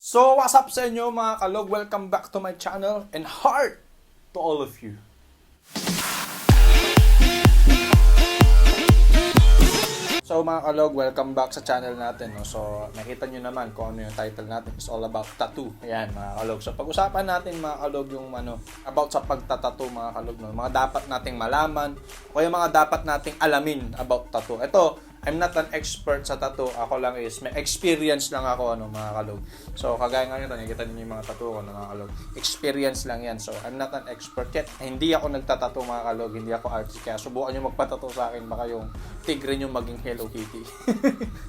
So, what's up sa inyo mga kalog? Welcome back to my channel and heart to all of you. So mga kalog, welcome back sa channel natin. No? So, nakita nyo naman kung ano yung title natin. It's all about tattoo. Ayan mga kalog. So, pag-usapan natin mga kalog yung about sa pagtatattoo mga kalog. No? Mga dapat nating malaman o yung mga dapat nating alamin about tattoo. Ito, I'm not an expert sa tattoo. Ako lang is, may experience lang ako mga kalog. So, kagaya nga nito, nakikita niyo yung mga tattoo ko mga kalog. Experience lang yan. So, I'm not an expert yet. Hindi ako nagtatattoo mga kalog. Hindi ako artist. Kaya subukan nyo magpatattoo sa akin. Baka yung tigre nyo maging Hello Kitty.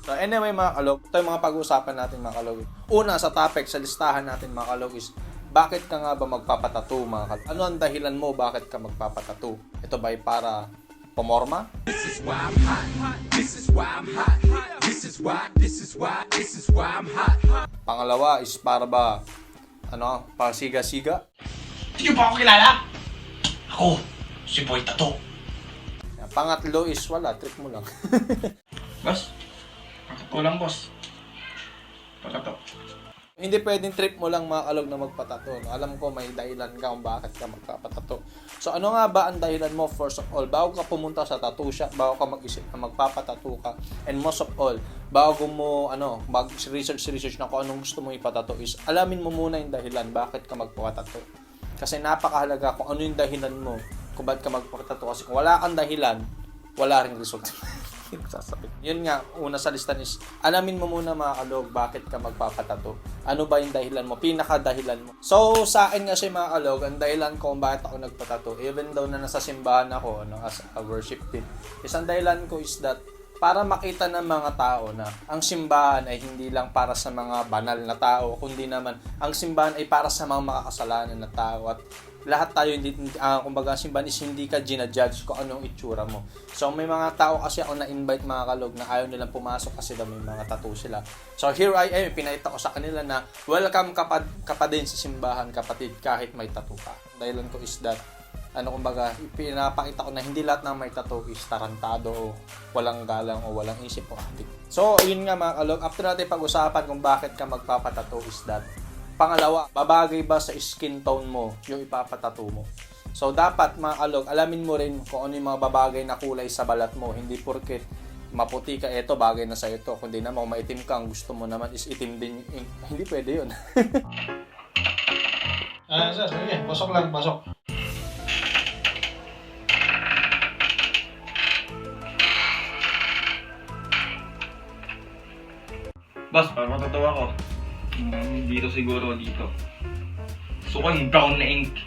So, anyway mga kalog, ito yung mga pag-uusapan natin mga kalog. Una sa topic, sa listahan natin mga kalog is, bakit ka nga ba magpapatattoo mga kalog? Ano ang dahilan mo bakit ka magpapatattoo? Ito ba ay para pamorma? This is why I'm hot. This is why I'm hot. This is why I'm hot. Pangalawa is para ba para siga-siga? Hindi niyo ba ako kilala? Ako, si Boy Tato. Pangatlo is wala, trick mo lang. Boss, ako lang boss. Patato. Hindi pwedeng trip mo lang mga kalog na magpatato. No? Alam ko may dahilan ka kung bakit ka magpapatato. So ano nga ba ang dahilan mo? First of all, bago ka pumunta sa tattoo shop, bago ka mag-isip na magpapatato ka, and most of all, bago mo mag-research na kung anong gusto mo ipatato is, alamin mo muna yung dahilan bakit ka magpapatato. Kasi napakahalaga kung ano yung dahilan mo kung bakit ka magpapatato. Kasi kung wala kang dahilan, wala ring result. Yun nga, una sa listan is, alamin mo muna mga kalog, bakit ka magpapatato. Ano ba yung dahilan mo? Pinaka-dahilan mo. So, sa akin kasi mga kalog, ang dahilan ko kung bakit ako nagpatato, even though na nasa simbahan ako, as a worship team, isang dahilan ko is that, para makita ng mga tao na ang simbahan ay hindi lang para sa mga banal na tao, kundi naman, ang simbahan ay para sa mga makakasalanan na tao. At lahat tayo, kumbaga, simbahan is hindi ka ginajudge kung anong itsura mo. So, may mga tao kasi ako na-invite mga kalog na ayaw nilang pumasok kasi daw may mga tattoo sila. So, here I am, pinakita ko sa kanila na welcome ka pa din sa simbahan, kapatid, kahit may tattoo ka. Dahilan ko is that, kumbaga, pinapakita ko na hindi lahat ng may tattoo is tarantado o walang galang o walang isip o adik. So, yun nga mga kalog, after natin pag-usapan kung bakit ka magpapatattoo is that, pangalawa, babagay ba sa skin tone mo yung ipapatattoo mo? So, dapat mga kalog, alamin mo rin kung ano yung mga babagay na kulay sa balat mo. Hindi porket maputi ka, eto, bagay na sa ito. Kundi naman, kung maitim ka, ang gusto mo naman is itim din. Hindi pwede yun. Sir, sige, pasok lang, pasok. Boss, parang matatawa ko. Dito siguro, dito. Gusto ko yung brown na ink.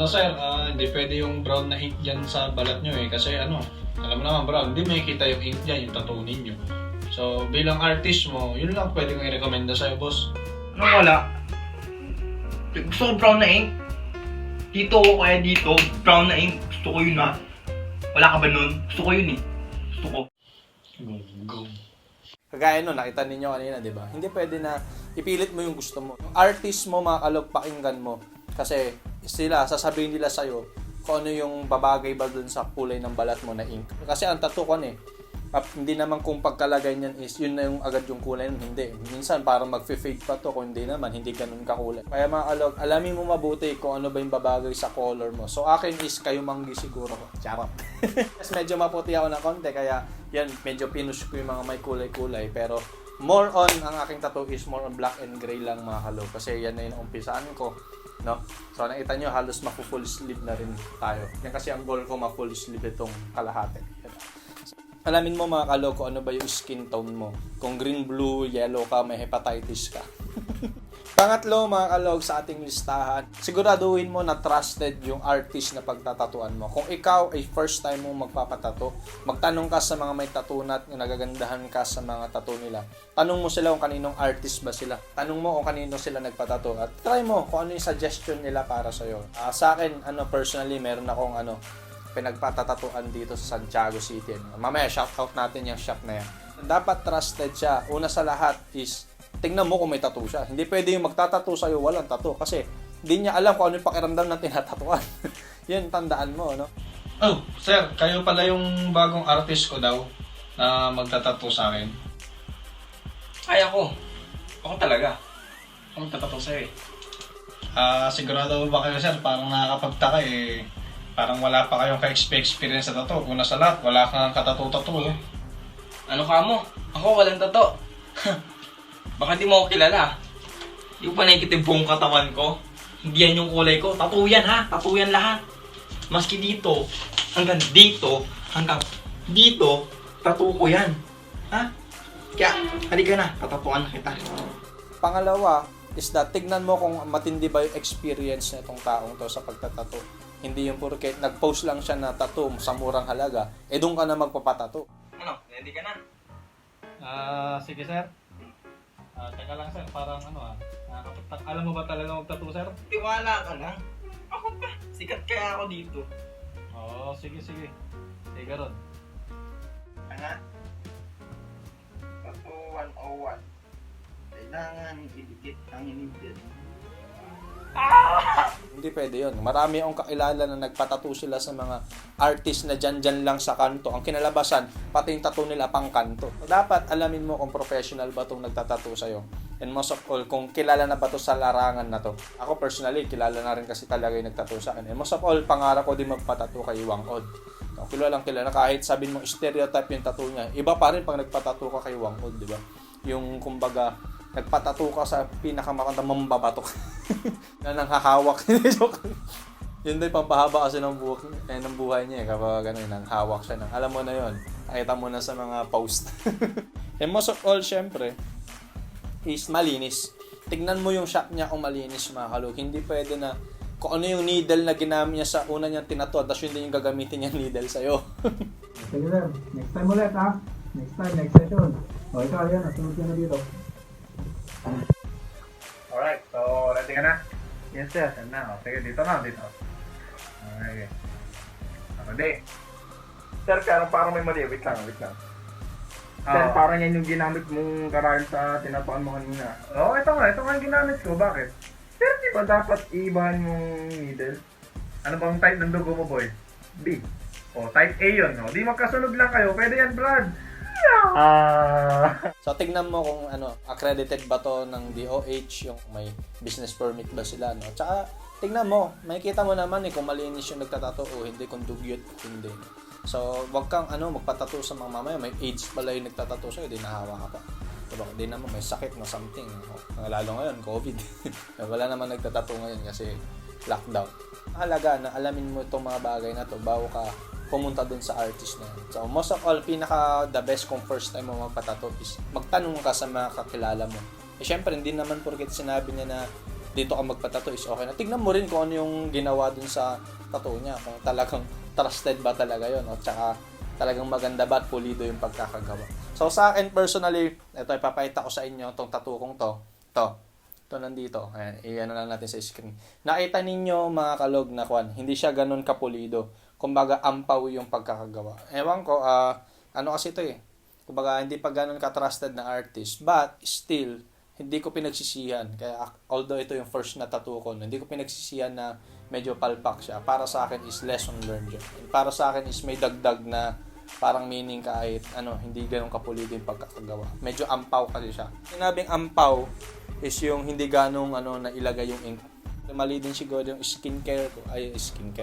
Sir, hindi pwede yung brown na ink dyan sa balat nyo kasi alam mo naman brown, hindi makikita yung ink dyan, yung tattoo ninyo. So, bilang artist mo, yun lang pwede kong i-recommenda sa'yo, boss. Anong wala? Gusto ko brown na ink. Dito o kaya dito, brown na ink. Gusto ko yun ha. Wala ka ba nun? Gusto ko yun eh. Gusto ko. Go. Kagaya nun, nakita ninyo kanina, di ba? Hindi pwede na ipilit mo yung gusto mo. Yung artist mo, mga kalog, pakinggan mo. Kasi sila, sasabihin nila sa'yo kung ano yung babagay ba dun sa kulay ng balat mo na ink. Kasi ang tattoo ko hindi naman kung pagkalagay niyan is yun na yung agad yung kulay nun. Hindi. Minsan parang mag-fade pa to, kung hindi naman, hindi ganun kakulay. Kaya mga kalog, alamin mo mabuti kung ano ba yung babagay sa color mo. So akin is kayo manggi siguro. Charot. Yes, medyo maputi ako na konti, kaya yan, medyo pinush ko yung mga may kulay-kulay. Pero more on, ang aking tattoo is more on black and gray lang mga kalog. Kasi yan na yung umpisaan ko. No? So nakita nyo, halos maku-full sleeve na rin tayo. Yan kasi ang goal ko, ma-full sleeve itong kalahati. Alamin mo mga kalog kung ano ba yung skin tone mo. Kung green, blue, yellow ka, may hepatitis ka. Pangatlo mga kalog sa ating listahan, siguraduhin mo na trusted yung artist na pagtatatuan mo. Kung ikaw ay first time mo magpapatato, magtanong ka sa mga may tattoo na nagagandahan ka sa mga tattoo nila. Tanong mo sila kung kaninong artist ba sila. Tanong mo kung kanino sila nagpatato. At try mo kung ano yung suggestion nila para sa'yo. Sa akin, personally, meron akong pinagpatatatuan dito sa Santiago City. Mamaya, shoutout natin yung shop na yan. Dapat trusted siya. Una sa lahat is, tingnan mo kung may tattoo siya. Hindi pwede yung magtatattoo sa'yo, walang tattoo. Kasi, hindi niya alam kung ano yung pakiramdam ng tinatatuan. Yan, tandaan mo, no? Oh, sir, kayo pala yung bagong artist ko daw na magtatattoo sa akin. Ay ako. Ako talaga. Ang tatato sa'yo eh. Sigurado ba kayo sir, parang nakakapagtaka eh. Parang wala pa kayong ka-experience sa tattoo. Una sa lahat, wala kang katato-tattoo eh. Ano ka mo? Ako walang tato. Baka di mo ako kilala. Di ko pa nakikita yung buong katawan ko. Hindi yan yung kulay ko. Tattoo yan ha. Tattoo yan lahat. Maski dito, hanggang dito, hanggang dito, tattoo ko yan. Ha? Kaya, halika na. Tatatuan na kita. Pangalawa is that tignan mo kung matindi ba yung experience na itong taong to sa pagtatato. Hindi yung purke nag-post lang siya na tattoo sa murang halaga, doon ka na magpapatato. Ano? Ready ka na? Sige sir. Teka lang sir, parang alam mo ba talaga mag-tattoo sir? Tiwala ka lang. Ako pa. Sikat kaya ako dito. Oo, sige. Sige ron. Ano? Tattoo 101. Kailangan idikit ang inibdid. Hindi pwede yun. Marami akong kakilala na nagpatato sila sa mga artist na dyan lang sa kanto. Ang kinalabasan, pati yung tattoo nila pang kanto. Dapat alamin mo kung professional ba itong nagtatato sa'yo. And most of all, kung kilala na ba to sa larangan na to. Ako personally, kilala na rin kasi talaga yung nagtato sa akin. And most of all, pangarap ko din magpatato kay Wang Od. No, kilalang kilala. Kahit sabihin mo stereotype yung tattoo niya, iba pa rin pag nagpatato ka kay Wang Od, di ba? Yung kumbaga, nagpatato ka sa pinakamakanta mambabatok na nanghahawak. Yun din pampahaba kasi ng buhay niya kapag nanghawak siya. Alam mo na yun. Nakita mo na sa mga post. And most of all, syempre, is malinis. Tignan mo yung shop niya kung malinis, mga kalog. Hindi pwede na kung ano yung needle na ginamit niya sa una niyang tinato, tapos yun din yung gagamitin niya needle sa'yo. Sige sir, next time ulit ha. Next time, next session. O ikaw yan, nasunod ka na dito. Alright, so ready ka na? Yes sir, yan na. Sige, dito na, dito. Okay. Ready? Sir, parang may mali. Wait lang. Sir, parang yan yung ginamit mong karaan sa tinatuan mo kanina. Oo, ito nga yung ginamit ko. Bakit? Sir, di ba dapat iibahan yung needle? Ano bang type ng dugo mo, boy? B. O, type A yun. O, di magkasunod lang kayo. Pwede yan, Brad. So tignan mo kung accredited ba to ng DOH, yung may business permit ba sila, no? Tsaka tignan mo, makikita mo naman kung malinis yung nagtatato o hindi, kung dugyot o hindi. So wag kang magpatato sa mga mamaya may AIDS pala yung nagtatato sa'yo, di nahawa ka pa. Diba? Di naman may sakit na something. Lalo ngayon, COVID. Wala naman nagtatato ngayon kasi lockdown. Mahalaga na alamin mo itong mga bagay na to bago ka pumunta dun sa artist na yun. So, most of all, the best kung first time mo magpatato is magtanong ka sa mga kakilala mo. Syempre, hindi naman porket sinabi niya na dito ka magpatato is okay na. Tignan mo rin kung ano yung ginawa dun sa tattoo niya. Kung talagang trusted ba talaga yun. O tsaka talagang maganda ba at pulido yung pagkakagawa. So, sa akin personally, ito ipapakita ko sa inyo itong tattoo kong to. Ito nandito. Ayan, i-ano lang natin sa screen. Nakita ninyo mga kalog na hindi siya ganun kapulido. Kumbaga, ampaw yung pagkakagawa. Ewan ko, kasi ito Kumbaga, hindi pa ganun ka-trusted na artist. But, still, hindi ko pinagsisihan. Kaya, although ito yung first na tattoo ko, hindi ko pinagsisihan na medyo palpak siya. Para sa akin is lesson learned yun. Para sa akin is may dagdag na parang meaning kahit, hindi ganun kapulido yung pagkakagawa. Medyo ampaw kasi siya. Sinabing ampaw is yung hindi ganung, na ilagay yung ink. Mali din siguro yung skincare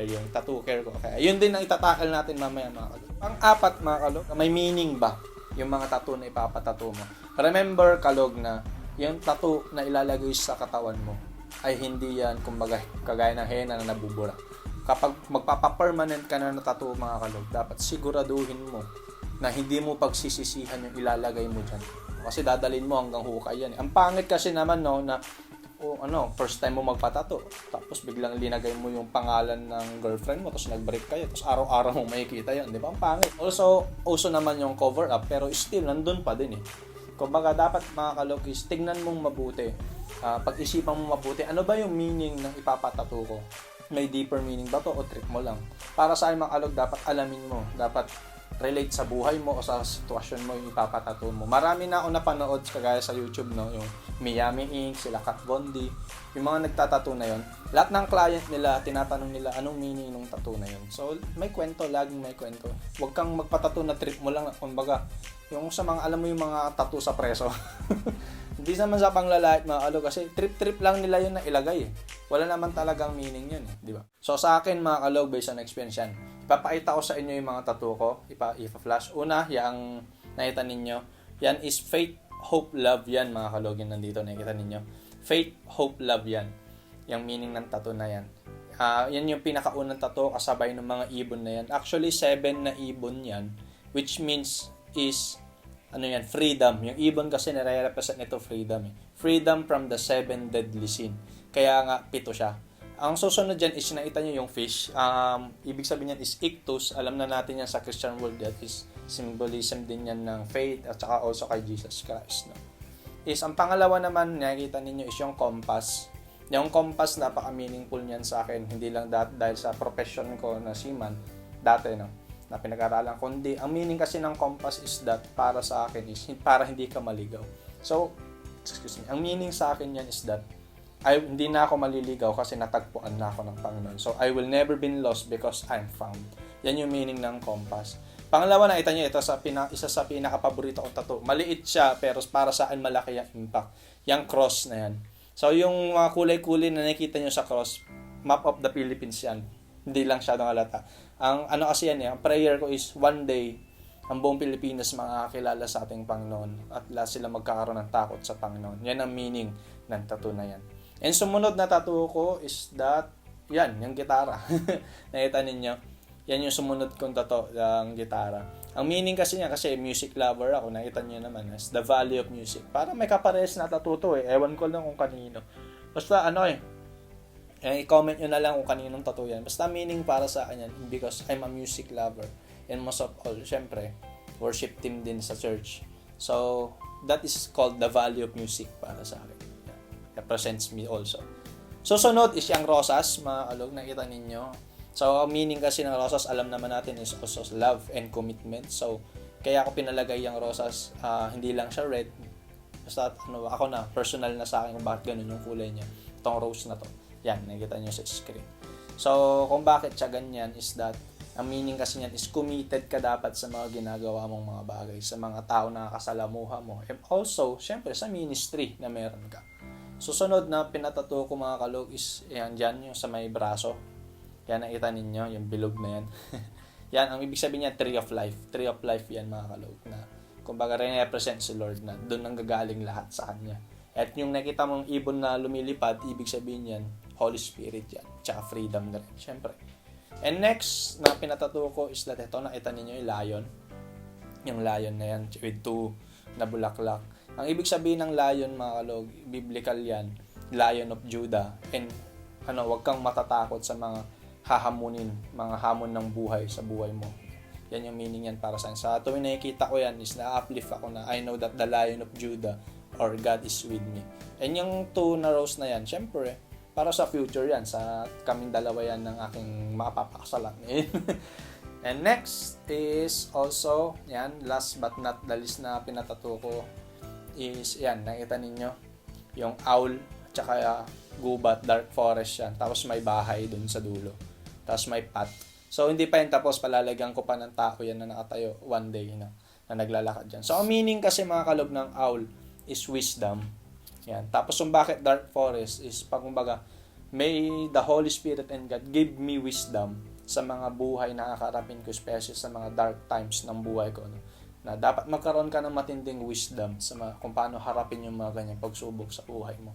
yung tattoo care ko. Kaya yun din ang itatakal natin mamaya mga kalog. Pang-apat mga kalog, may meaning ba yung mga tattoo na ipapatattoo mo? Remember kalog na yung tattoo na ilalagay sa katawan mo ay hindi yan kumbaga kagaya ng henna na nabubura. Kapag magpapa-permanent ka na na tattoo mga kalog, dapat siguraduhin mo na hindi mo pagsisisihan yung ilalagay mo dyan. Kasi dadalhin mo hanggang hukay yan. Ang pangit kasi naman na first time mo magpatato, tapos biglang linagay mo yung pangalan ng girlfriend mo, tapos nag-break kayo, tapos araw-araw mo makikita yan, di ba? Ang pangit. Also naman yung cover up, pero still, nandun pa din Kumbaga, dapat mga kalokis, tignan mong mabuti. Pag-isipan mo mabuti, ano ba yung meaning ng ipapatato ko? May deeper meaning ba to o trip mo lang? Para sa mga kalog, dapat alamin mo, dapat relate sa buhay mo o sa sitwasyon mo yung ipapatato mo. Marami na ako napanood kagaya sa YouTube, yung Miami Ink, sila Kat Bondi, yung mga nagtatato na yon. Lahat ng client nila, tinatanong nila anong meaning ng tattoo na yon. So, may kwento, laging may kwento. Huwag kang magpatato na trip mo lang, kumbaga, yung sa mga, alam mo yung mga tattoo sa preso. Hindi naman sa panglalait mga kalog kasi trip-trip lang nila yun na ilagay eh. Wala naman talagang meaning yun eh, di ba? So sa akin mga kalog, based on experience yan, ipapakita ko sa inyo yung mga tattoo ko, ipa-flash. Una, yung nakita ninyo, yan is faith, hope, love yan mga kalog, yun nandito nakita ninyo. Faith, hope, love yan. Yung meaning ng tattoo na yan. Yan yung pinakaunang tattoo kasabay ng mga ibon na yan. Actually, 7 na ibon yan, which means is freedom. Yung ibon kasi nire-represent nito freedom eh. Freedom from the 7 deadly sin. Kaya nga, 7 siya. Ang susunod dyan is nakita nyo yung fish. Ibig sabihin yan is ictus. Alam na natin yan sa Christian world. That is symbolism din yan ng faith at saka also kay Jesus Christ. No? Ang pangalawa naman, nakikita ninyo is yung compass. Yung compass, napaka-meaningful niyan sa akin. Hindi lang dahil sa profession ko na seaman. Dati, no? Na pinag-aralan, kundi ang meaning kasi ng compass is that para sa akin is para hindi ka maligaw. So, ang meaning sa akin yan is that hindi na ako maliligaw kasi natagpuan na ako ng Panginoon. So, I will never be lost because I'm found. Yan yung meaning ng compass. Pangalawa, nakita nyo, ito isa sa pinaka-paborito kong tattoo. Maliit siya, pero para sa akin malaki yung impact. Yung cross na yan. So, yung mga kulay-kulay na nakikita nyo sa cross, map of the Philippines yan. Hindi lang siya ng halata. Ang kasi yan ang prayer ko is one day, ang buong Pilipinas makakakilala sa ating Panginoon at sila magkakaroon ng takot sa Panginoon. Yan ang meaning ng tattoo na yan. And sumunod na tattoo ko is that, yan, yung gitara. Nakita ninyo? Yan yung sumunod kong tattoo, yung gitara. Ang meaning kasi niya, kasi music lover ako, nakita niyo naman, is the value of music. Parang may kapares na tattoo to eh. Ewan ko lang kung kanino. Basta i-comment nyo na lang kung kaninong tattoo yan. Basta meaning para sa akin yan because I'm a music lover. And most of all, syempre, worship team din sa church. So, that is called the value of music para sa akin. Yeah. Represents me also. So, sunod is yung rosas, mga kalog, nakita ninyo. So, ang meaning kasi ng rosas, alam naman natin is also love and commitment. So, kaya ako pinalagay yung rosas, hindi lang siya red. Basta, ako na, personal na sa akin kung bakit ganun yung kulay niya. Itong rose na to. Yan, nakikita nyo sa screen. So, kung bakit siya ganyan is that, ang meaning kasi niyan is committed ka dapat sa mga ginagawa mong mga bagay, sa mga tao na kasalamuha mo. And also, syempre, sa ministry na meron ka. Susunod na pinatato ko mga kalog is, yan, dyan, yung sa may braso. Yan, nakita ninyo, yung bilog na yan. Yan, ang ibig sabihin niya, tree of life. Tree of life yan mga kalog. Na, kumbaga, represent si Lord na doon nang gagaling lahat sa Kanya. At yung nakita mong ibon na lumilipad, ibig sabihin yan, Holy Spirit yan. Tsaka freedom na rin, syempre. And next na pinatato ko is that ito, nakita ninyo yung lion. Yung lion na yan, with 2 na bulaklak. Ang ibig sabihin ng lion, mga kalog, biblical yan, Lion of Judah. And wag kang matatakot sa mga hahamunin, mga hamon ng buhay sa buhay mo. Yan yung meaning yan para sa akin. Sa tuwing nakikita ko yan is na-uplift ako na I know that the Lion of Judah or God is with me. And yung 2 na rose na yan, syempre, para sa future yan, sa kaming dalawa yan ng aking mapapakasalan. And next is also, yan, last but not the least na pinatato ko is, yan, nakita ninyo, yung owl, tsaka gubat, dark forest yan. Tapos may bahay dun sa dulo. Tapos may path. So, hindi pa yun tapos, palalagyan ko pa ng tao yan na nakatayo one day na naglalakad dyan. So, ang meaning kasi mga kalog ng owl is wisdom. Yan. Tapos yung bakit dark forest is kumbaga, may the Holy Spirit and God give me wisdom sa mga buhay na kakarapin ko, especially sa mga dark times ng buhay ko. Na dapat magkaroon ka ng matinding wisdom sa kung paano harapin yung mga ganyang pagsubok sa buhay mo.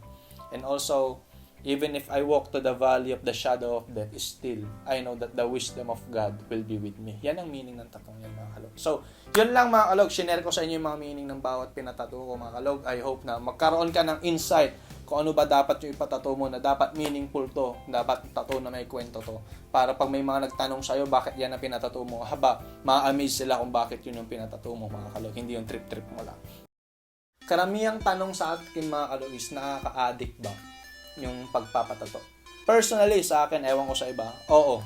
And also, even if I walk to the valley of the shadow of death, still, I know that the wisdom of God will be with me. Yan ang meaning ng tatong yan, mga kalog. So, yun lang mga kalog. Shinare ko sa inyo yung mga meaning ng bawat pinatato ko, mga kalog. I hope na magkaroon ka ng insight kung ano ba dapat yung ipatato mo na dapat meaningful to, dapat tato na may kwento to. Para pag may mga nagtanong sa'yo, bakit yan ang pinatato mo, ma-amaze sila kung bakit yun yung pinatato mo, mga kalog. Hindi yung trip-trip mo lang. Karamihang tanong sa akin, mga kalog, is nakaka-addict ba yung pagpapatato? Personally, sa akin, ewan ko sa iba, oo.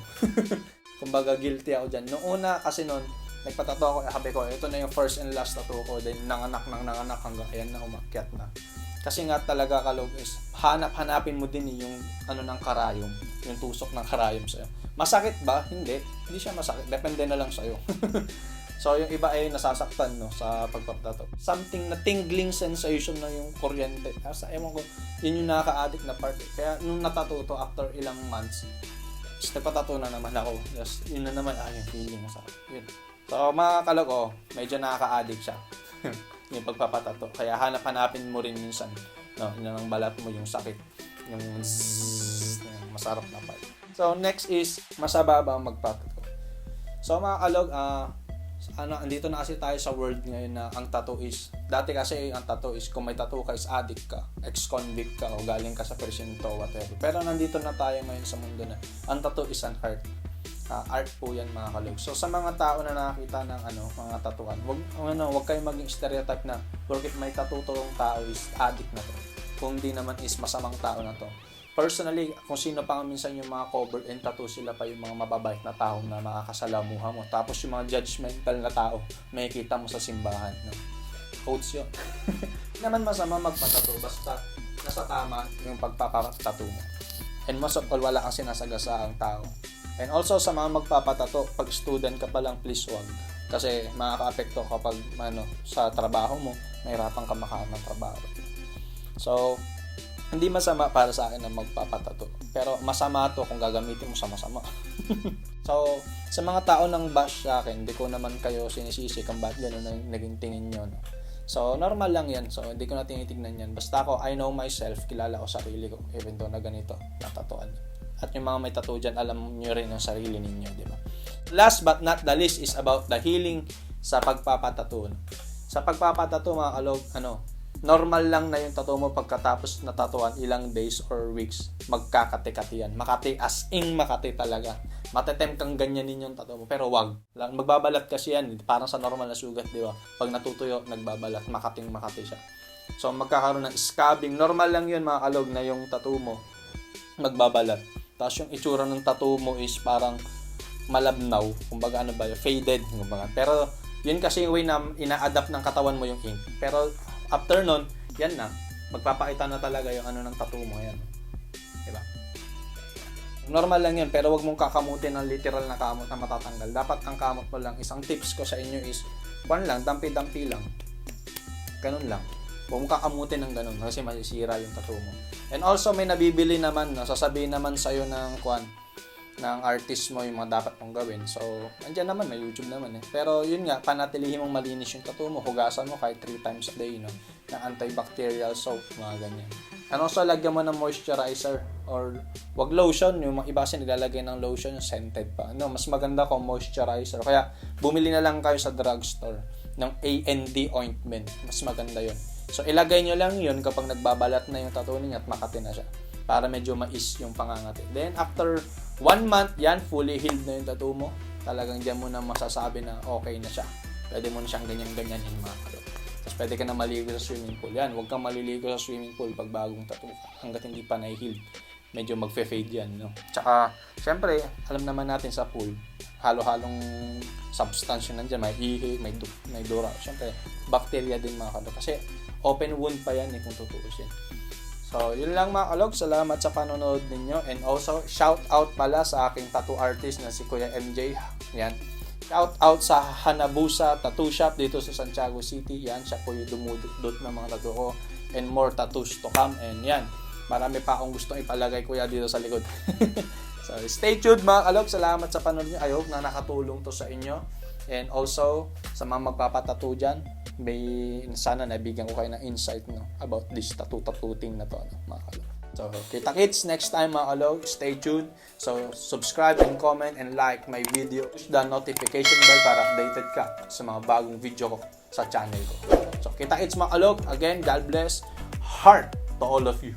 Kumbaga, guilty ako dyan. Noong una, kasi noon, nagpatato ako, sabi ko, ito na yung first and last tattoo ko, then nanganak hanggang ayan na, umakyat na. Kasi nga talaga, kalog, is hanapin mo din yung ng karayom, yung tusok ng karayom sa'yo. Masakit ba? Hindi siya masakit. Depende na lang sa'yo. So, yung iba ay nasasaktan, no, sa pagpapatato. Something na tingling sensation na yung kuryente. Sa ewan ko, yun yung nakaka-addict na part. Kaya, nung natatuto after ilang months, nagpatato na naman ako. Yes, yun na naman, yung feeling na sa yun. So, mga kalog, medyo nakaka-addict siya. Yung pagpapatato. Kaya hanap-hanapin mo rin minsan, no, yun ang balat mo, yung sakit. Yung zzzz, yung masarap na part. So, next is, masaba ba ang magpatato? So, mga kalog, andito na kasi tayo sa world ngayon na ang tattoo is, dati kasi ang tattoo is kung may tattoo ka is addict ka, ex-convict ka o galing ka sa presinto, whatever. Pero nandito na tayo ngayon sa mundo na ang tattoo is an art. Art po yan, mga kalog. So sa mga tao na nakakita ng mga tattooan, wag kayong maging stereotype na porket may tattoo tong tao is addict na to. Kung di naman is masamang tao na to. Personally, kung sino pa nga minsan yung mga covered and tattoo, sila pa yung mga mababait na tao na makakasalamuha mo. Tapos yung mga judgmental na tao, makikita mo sa simbahan. No? Quotes yun. Hindi naman masama magpatato, basta nasa tama yung pagpapatato mo. And most of all, wala kang sinasagasa ang tao. And also, sa mga magpapatato, pag student ka pa lang, please wag. Kasi makaka-apekto kapag sa trabaho mo, mahirapan ka makahanap ng trabaho. So, hindi masama para sa akin na magpapatato. Pero masama to kung gagamitin mo sa masama. So, sa mga tao nang bash sa akin, hindi ko naman kayo sinisisi kung ba't gano'n ang naging tingin nyo. No? So, normal lang yan. So, hindi ko na tinitignan yan. Basta ako, I know myself, kilala ko sarili ko. Even though na ganito, natatuan. At yung mga may tattoo dyan, alam nyo rin ang sarili ninyo, di ba? Last but not the least is about the healing sa pagpapatato. Sa pagpapatato, mga kalog, normal lang na yung tattoo mo pagkatapos natatuan ilang days or weeks, magkakati-kati yan. Makati, as in makati talaga. Matetem kang ganyan yung tattoo mo, pero wag. Magbabalat kasi yan, parang sa normal na sugat, di ba? Pag natutuyo, nagbabalat, makati siya. So, magkakaroon ng scabbing. Normal lang yun, mga kalog, na yung tattoo mo magbabalat. Tapos yung itsura ng tattoo mo is parang malabnaw, kumbaga faded, kumbaga. Pero, yun kasi yung way na ina-adapt ng katawan mo yung ink. Pero, after nun, yan na. Magpapakita na talaga yung ng tattoo mo. Yan. Diba? Normal lang yan, pero wag mong kakamutin ng literal na kamot na matatanggal. Dapat ang kamot mo lang, isang tips ko sa inyo is, dampi-dampi lang. Ganun lang. Huwag mong kakamutin ng ganun kasi masisira yung tattoo mo. And also, may nabibili naman, sasabihin naman sa'yo ng artist mo yung mga dapat mong gawin. So, andyan naman, may YouTube naman eh. Pero yun nga, panatilihin mong malinis yung tattoo mo, hugasan mo kahit 3 times a day, no? Ng antibacterial soap, mga ganyan. And also, lagyan mo ng moisturizer or wag lotion. Yung mga iba kasi nilalagay ng lotion, yung scented pa. Mas maganda kung moisturizer. Kaya, bumili na lang kayo sa drugstore ng AND ointment. Mas maganda yun. So, ilagay nyo lang yun kapag nagbabalat na yung tattoo niya at makati na siya. Para medyo mais yung pangangati. Then, after 1 month, yan, fully healed na yung tattoo mo. Talagang diyan mo na masasabi na okay na siya. Pwede mo na siyang ganyan-ganyanin, mga kalog. Tapos pwede ka na maligo sa swimming pool. Yan, huwag kang maliligo sa swimming pool pag bagong tattoo ka. Hanggat hindi pa na-healed. Medyo magfe-fade yan, no? Tsaka, syempre, alam naman natin sa pool, halo-halong substance yun nandiyan. May ihi, may dura. Syempre, bacteria din, mga kalog. Kasi, open wound pa yan kung tutuusin. So, yun lang, mga kalog. Salamat sa panonood ninyo. And also, shout out pala sa aking tattoo artist na si Kuya MJ. Yan. Shout out sa Hanabusa Tattoo Shop dito sa Santiago City. Yan, siya po yung dumudot ng mga tattoo ko. And more tattoos to come. And yan, marami pa akong gustong ipalagay, kuya, dito sa likod. So, stay tuned, mga kalog. Salamat sa panonood nyo. I hope na nakatulong to sa inyo. And also, sa mga magpapatattoo dyan, sana nabigyan ko kayo ng insight, no, about this tattoo thing na to, mga kalog. So, kita-kits next time, mga kalog. Stay tuned. So, subscribe and comment and like my video. Push the notification bell para updated ka sa mga bagong video ko sa channel ko. So, kita-kits, mga kalog. Again, God bless. Heart to all of you.